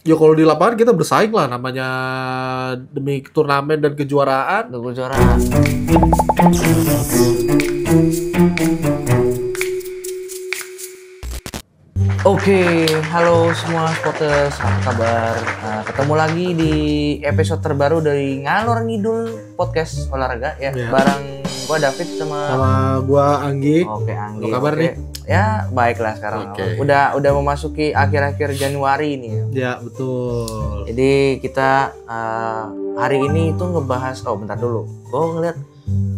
Ya kalau di lapangan kita bersaing lah, namanya demi turnamen dan kejuaraan. Untuk kejuaraan. Oke, halo semua sporters, apa kabar? Nah, ketemu lagi di episode terbaru dari Ngalor Ngidul Podcast Olahraga ya. Ya. Bareng gua David sama Gua Anggi. Oke, Anggi. Apa kabar Oke. nih? Ya, baiklah sekarang. Oke. Udah memasuki akhir-akhir Januari ini ya. Ya betul. Jadi kita hari ini itu ngebahas. Oh, bentar dulu. Gua ngeliat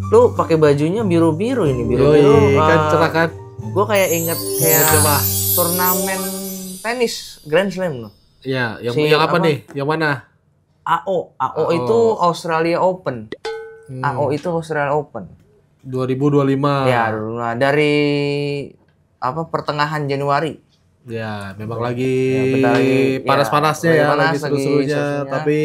lu pakai bajunya biru-biru ini, biru-biru. Kan cerah kan? Gue kayak inget kayak Coba. turnamen tenis Grand Slam loh. Ya, yang apa? apa nih? Yang mana? AO itu Australia Open. AO itu Australia Open. 2025. Ya, dulu nah, dari pertengahan Januari. Ya, memang lagi bentar lagi, panas-panasnya ya, ya, panas, lagi seru-serunya. seru-serunya. Tapi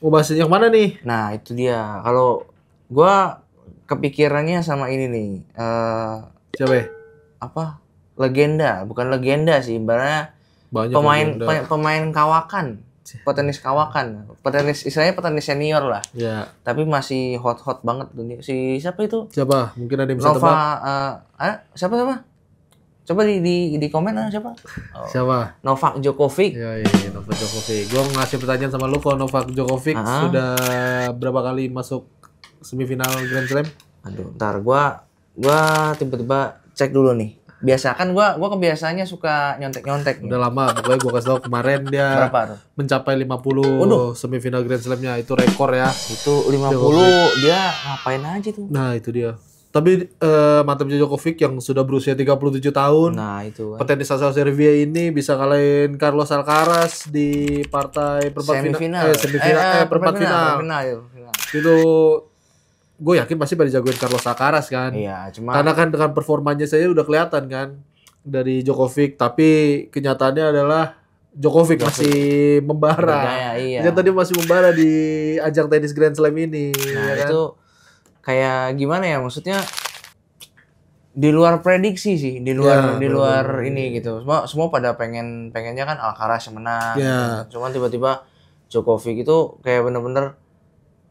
mau bahas yang mana nih? Nah, itu dia. Kalau gua kepikirannya sama ini nih. Siapa ya? Legenda, bukan legenda sih, ibaratnya Banyak pemain kawakan, petenis kawakan, istilahnya petenis senior lah, Ya. tapi masih hot banget dunia. Si siapa itu? Siapa? Mungkin ada yang bisa Nova, tebak. siapa? Coba di komen siapa? Oh, Siapa? Novak Djokovic. Ya, Novak Djokovic. Gua ngasih pertanyaan sama lu, kalau Novak Djokovic sudah berapa kali masuk semifinal Grand Slam? Aduh, ntar gua tiba-tiba cek dulu nih. Biasa kan gua kebiasaannya suka nyontek. Udah lama, pokoknya gua kasih tau kemarin dia Berapa tuh? mencapai 50 semifinal Grand Slam-nya. Itu rekor ya. Itu 50, dia ngapain aja tuh? Nah, itu dia. Tapi mantapnya Djokovic yang sudah berusia 37 tahun. Nah, itu kan. Petenis asal Serbia ini bisa kalahin Carlos Alcaraz di partai perempat final. Itu gue yakin pasti pada jagoin Carlos Alcaraz kan. Iya, cuma Karena kan dengan performanya saya udah kelihatan kan dari Djokovic, tapi kenyataannya adalah Djokovic masih membara. bergaya, iya. Ternyata dia masih membara di ajang tenis Grand Slam ini. Nah, ya kan? itu kayak gimana ya, maksudnya di luar prediksi sih, di luar ini gitu. Semua pada pengennya kan Alcaraz yang menang. Ya. Cuman tiba-tiba Djokovic itu kayak bener-bener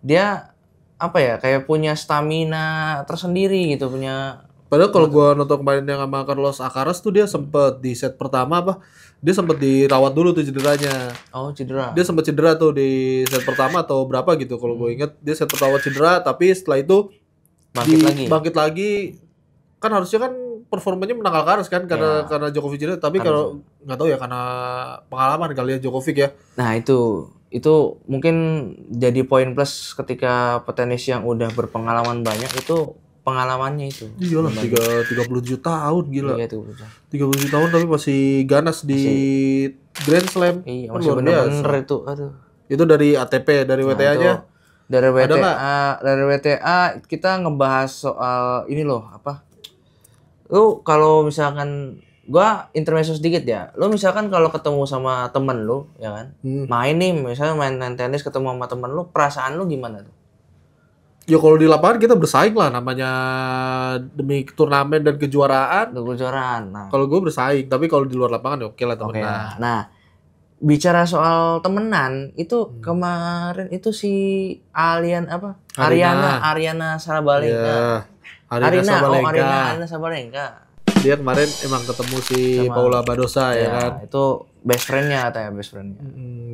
dia kayak punya stamina tersendiri gitu, punya. Padahal kalau gua nonton kemarin yang sama Carlos Alcaraz tuh, dia sempet di set pertama dia sempet dirawat dulu tuh cederanya. Oh, cedera. Dia sempet cedera tuh di set pertama atau berapa gitu kalau gue inget. Dia set pertama cedera, tapi setelah itu bangkit lagi. Kan harusnya kan performanya menang Alcaraz kan karena Djokovic cedera, tapi kalau nggak tahu ya karena pengalaman kali ya Djokovic ya. Nah, itu mungkin jadi poin plus ketika petenis yang udah berpengalaman banyak, itu pengalamannya itu. Iyalah, 37 tahun, gila. Iya, itu. 37 tahun tapi masih ganas di Grand Slam. Iya, Kan masih luar bener-bener biasa. itu. Aduh. Itu dari ATP, dari WTA-nya. Dari Ada nggak? dari WTA kita ngebahas soal ini loh, lu kalau misalkan gua intermezzo sedikit ya, lu misalkan kalau ketemu sama temen lu ya kan, misalnya main tenis ketemu sama temen lu, perasaan lu gimana tuh? Ya kalau di lapangan kita bersaing lah, namanya demi turnamen dan kejuaraan. Nah, Kalau gue bersaing, tapi kalau di luar lapangan ya oke lah temenan. ya. Nah, bicara soal temenan itu kemarin itu si Ariana Sabalenka. Arina Sabalenka. Dia kemarin emang ketemu si Paula Badosa ya kan. Itu best friend-nya katanya, best friend-nya.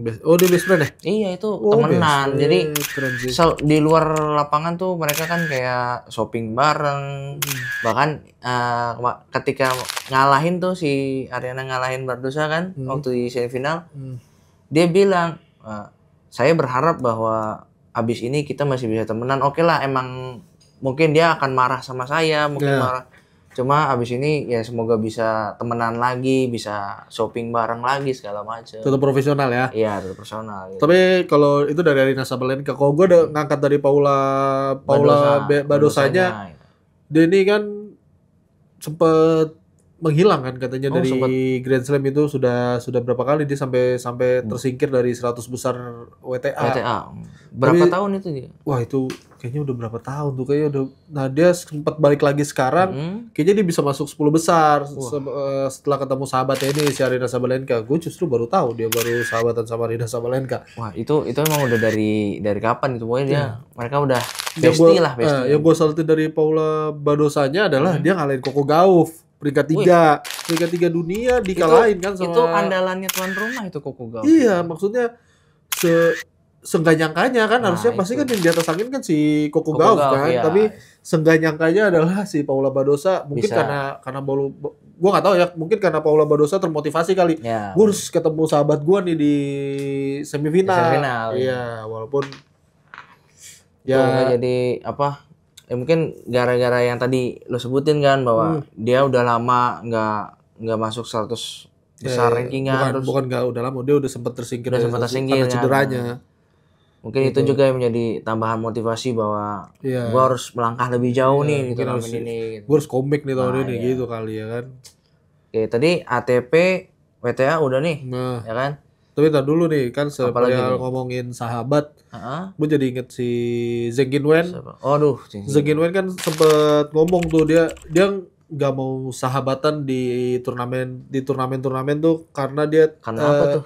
Dia best friend ya? Iya, itu temenan. Jadi keren sih. di luar lapangan tuh mereka kan kayak shopping bareng. Bahkan ketika ngalahin tuh si Ariana ngalahin Badosa kan waktu di semifinal, dia bilang, saya berharap bahwa abis ini kita masih bisa temenan. Oke lah, emang mungkin dia akan marah sama saya, marah. Cuma abis ini ya semoga bisa temenan lagi, bisa shopping bareng lagi segala macam. Tetap profesional ya? Iya, tetap profesional. Gitu. Tapi kalau itu dari Arina Sabalenka, kalau gue udah ngangkat dari Badosanya, dia ini kan sempet menghilang kan katanya dari sempat. Grand Slam itu sudah berapa kali dia sampai tersingkir dari 100 besar WTA. Berapa tahun itu dia? Wah, itu kayaknya udah berapa tahun tuh kayaknya udah. Nah, dia sempat balik lagi sekarang. Kayaknya dia bisa masuk 10 besar setelah ketemu sahabatnya ini si Aryna Sabalenka. Gue justru baru tahu dia baru sahabatan sama Aryna Sabalenka. Wah, itu emang udah dari kapan itu? Pokoknya mereka udah bestie lah. Yang gue salutin dari Paula Badosanya adalah dia ngalahin Coco Gauff peringkat 3 dunia dikalahin kan sama. Itu andalannya tuan rumah itu Coco Gauff. Iya, maksudnya seenggak nyangkanya kan harusnya pasti kan yang di atas angin kan si Coco Gauff kan, iya. Tapi seenggak nyangkanya adalah si Paula Badosa mungkin karena gue nggak tahu ya, mungkin karena Paula Badosa termotivasi kali. Gue harus ketemu sahabat gue nih di semifinal. Iya, walaupun ya jadi apa? Ya mungkin gara-gara yang tadi lo sebutin kan bahwa dia udah lama nggak masuk 100 besar rankingan. Bukan nggak udah lama, dia udah sempat tersingkir karena cederanya. Mungkin itu juga yang menjadi tambahan motivasi bahwa gue harus melangkah lebih jauh nih di turnamen ini. Gue harus comeback nih tahun ini gitu kali ya kan. Oke, tadi ATP, WTA udah nih, ya kan? Tapi ntar dulu nih kan seperti ngomongin sahabat, gue jadi inget si Zheng Qinwen. Zheng Qinwen kan sempet ngomong tuh dia nggak mau sahabatan di turnamen tuh karena apa tuh?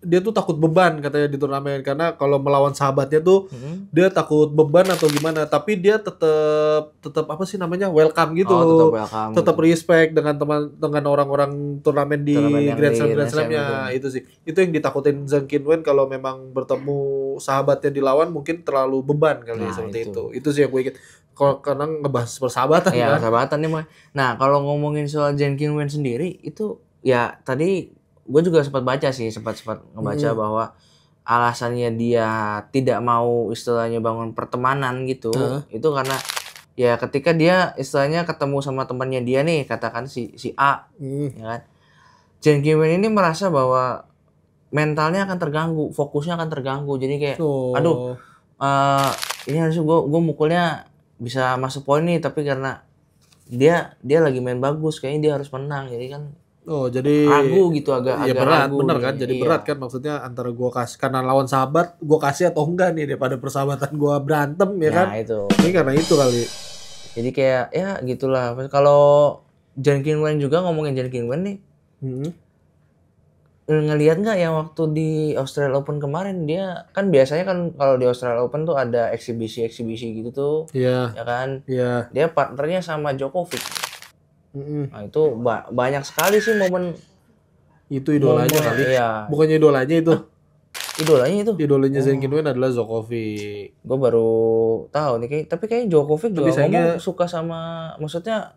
Dia tuh takut beban katanya di turnamen, karena kalau melawan sahabatnya tuh dia takut beban atau gimana, tapi dia tetap apa sih namanya welcome gitu, tetap respect dengan orang-orang turnamen di Grand Slam-nya itu sih. Itu yang ditakutin Zheng Qinwen kalau memang bertemu sahabatnya dilawan mungkin terlalu beban kali seperti itu. Itu sih yang gue inget. Kalau karena ngebahas persahabatan kan. Persahabatan nih, Mas. Nah, kalau ngomongin soal Zheng Qinwen sendiri itu ya tadi gue juga sempat ngebaca bahwa alasannya dia tidak mau istilahnya bangun pertemanan gitu, itu karena ya ketika dia istilahnya ketemu sama temannya dia nih, katakan si A, ya kan, Zheng Qinwen ini merasa bahwa mentalnya akan terganggu, fokusnya akan terganggu, jadi kayak ini harusnya gue mukulnya bisa masuk poin nih, tapi karena dia lagi main bagus, kayaknya dia harus menang, jadi kan jadi ragu gitu, agak berat, ragu. Bener kan? Jadi berat kan, maksudnya antara gue kasih karena lawan sahabat, gue kasih atau enggak nih daripada persahabatan gue berantem ya kan? Itu. Ini karena itu kali. Jadi kayak ya gitulah. Kalau Zheng Qinwen juga, ngomongin Zheng Qinwen nih, ngelihat nggak yang waktu di Australia Open kemarin, dia kan biasanya kan kalau di Australia Open tuh ada eksibisi gitu tuh, ya kan? Dia partnernya sama Djokovic. Nah itu banyak sekali sih momen itu idolanya kali. Bukannya idolanya itu. Idolanya Zheng Qinwen adalah Djokovic. Gue baru tahu nih, tapi kayaknya Djokovic juga ngomong suka sama, maksudnya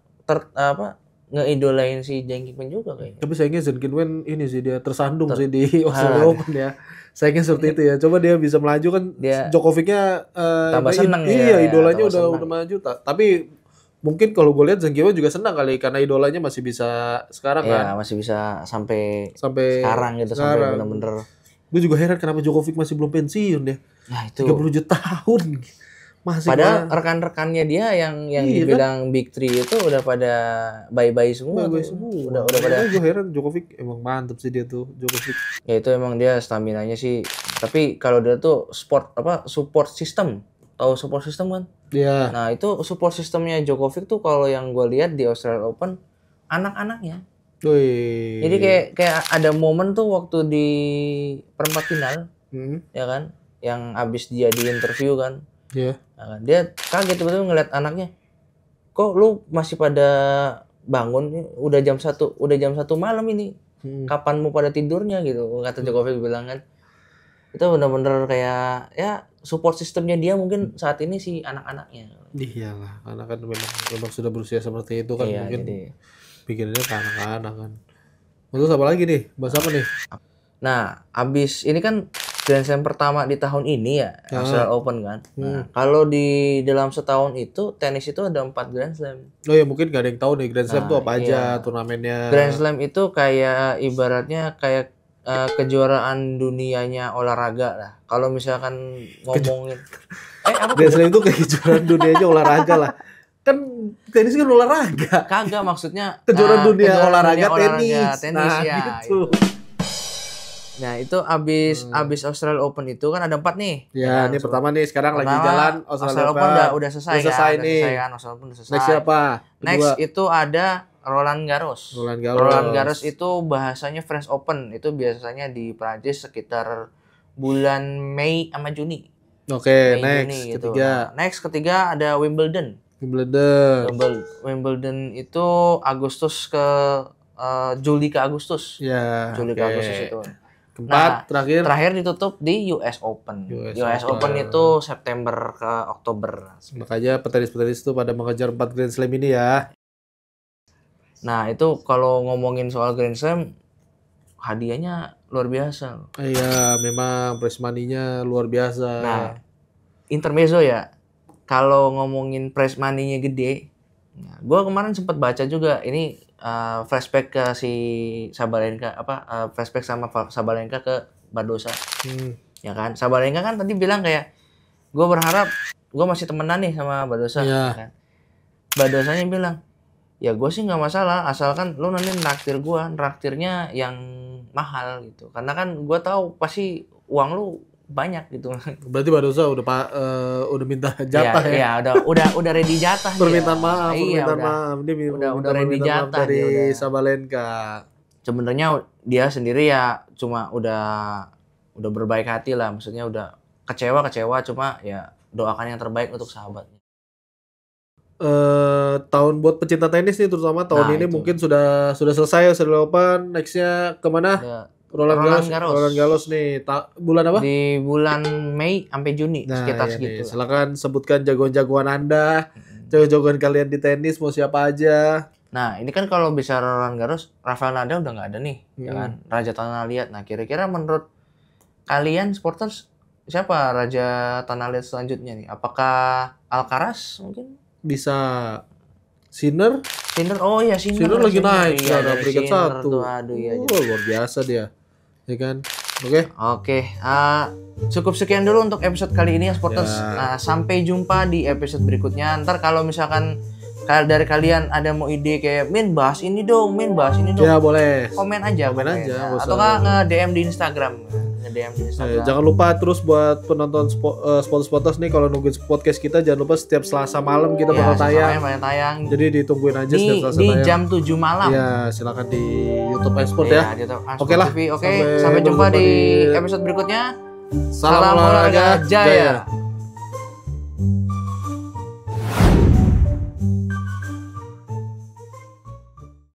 ngeidolain si Zheng Qinwen juga kayaknya. Tapi sayangnya Zheng Qinwen ini sih dia tersandung sih di Australia Open ya. Sayangnya seperti itu ya. Coba dia bisa melaju kan, Djokovicnya tambah seneng idolanya udah maju. Tapi mungkin kalau gue lihat Zheng Qinwen juga senang kali karena idolanya masih bisa sekarang kan. Iya, masih bisa sampai sekarang gitu, sampai bener-bener. Gue juga heran kenapa Djokovic masih belum pensiun deh. Nah, itu 37 tahun. Masih padahal rekan-rekannya dia yang dibilang Big Three itu udah pada bye-bye semua. Udah pada. Gue heran, Djokovic emang mantep sih dia tuh, Djokovic. Ya itu emang dia staminanya sih. Tapi kalau dia tuh support system. Tahu support system kan? Iya. Nah, itu support sistemnya Djokovic tuh kalau yang gue lihat di Australia Open, anak-anaknya. Jadi kayak ada momen tuh waktu di perempat final, ya kan, yang abis dia di interview kan. Nah, dia kaget betul ngeliat anaknya. Kok lu masih pada bangun? Udah jam 1 malam ini. Kapan mau pada tidurnya gitu? Kata Djokovic bilang kan. Itu benar-benar kayak ya support sistemnya dia mungkin saat ini sih anak-anaknya. Iyalah, karena kan memang sudah berusia seperti itu kan, mungkin pikirannya ke anak-anak kan. Terus apa lagi nih? Bahas apa nih? Nah, abis ini kan Grand Slam pertama di tahun ini ya, Australia Open kan. Nah, kalau di dalam setahun itu tenis itu ada 4 Grand Slam. Oh ya, mungkin gak ada yang tahu nih Grand Slam itu apa aja turnamennya. Grand Slam itu kayak ibaratnya kayak kejuaraan dunianya olahraga lah. Kalau misalkan ngomongin Grand Slam itu kayak kejuaraan dunianya olahraga lah. Kan tenis kan olahraga. Kagak maksudnya Kejuaraan dunia olahraga tenis. Nah, ya. Gitu. Nah itu abis Australia Open itu kan ada 4 nih. Ya, ini pertama nih sekarang lagi jalan Australia Open udah selesai kan. nih. Australia Open udah selesai. Next siapa? Next itu ada Roland Garros. Roland Garros itu bahasanya French Open. Itu biasanya di Prancis sekitar bulan Mei sama Juni. Oke, next Juni, gitu. Ketiga. Nah, next ketiga ada Wimbledon. Wimbledon itu Agustus ke Juli ke Agustus. Ya. Juli ke Agustus itu. Keempat, terakhir ditutup di US Open. US Open itu September ke Oktober. Makanya petenis-petenis itu pada mengejar 4 Grand Slam ini ya. Nah, itu kalau ngomongin soal Grand Slam, hadiahnya luar biasa. Iya, memang prize money-nya luar biasa. Nah, intermezzo ya. Kalau ngomongin prize money-nya gede, nah, gue kemarin sempat baca juga ini flashback ke si Sabalenka flashback sama Sabalenka ke Badosa. Ya kan? Sabalenka kan tadi bilang kayak gue berharap gue masih temenan nih sama Badosa. Kan? Badosanya bilang, ya gue sih nggak masalah asalkan lu nanti traktirnya yang mahal gitu. Karena kan gue tahu pasti uang lu banyak gitu. Berarti Badosa udah minta jatah ya? Iya, udah ready jatah. Permintaan maaf, Dia udah ready jatah dari Sabalenka. Sebenarnya dia sendiri ya cuma udah berbaik hati lah, maksudnya udah kecewa cuma ya doakan yang terbaik untuk sahabatnya. Tahun buat pecinta tenis nih terutama tahun ini itu. Mungkin sudah selesai Australia Open, nextnya kemana? Roland Garros nih. Bulan apa? Di bulan Mei sampai Juni sekitar segitu. Silakan sebutkan jagoan-jagoan Anda, jagoan kalian di tenis mau siapa aja. Nah, ini kan kalau bisa Roland Garros, Rafael Nadal udah nggak ada nih, ya kan? Raja Tanah Liat. Nah, kira-kira menurut kalian supporters siapa Raja Tanah Liat selanjutnya nih? Apakah Alcaraz mungkin? Bisa Sinner? Oh iya Sinner lagi naik ya, peringkat 1. Aduh ya. Luar biasa dia. Ya kan? Oke. Cukup sekian dulu untuk episode kali ini ya Sporters. Sampai jumpa di episode berikutnya. Ntar kalau misalkan dari kalian ada mau ide kayak bahas ini dong. Ya boleh. Komen aja. Atau nge-DM di Instagram. Jangan lupa terus buat penonton Sporters nih kalau nungguin podcast kita jangan lupa setiap Selasa malam kita bakal tayang. Jadi ditungguin aja setiap Selasa di jam 7 malam. Ya, silakan di YouTube iSport ya. Oke lah. Sampai jumpa di episode berikutnya. Salam olahraga Jaya.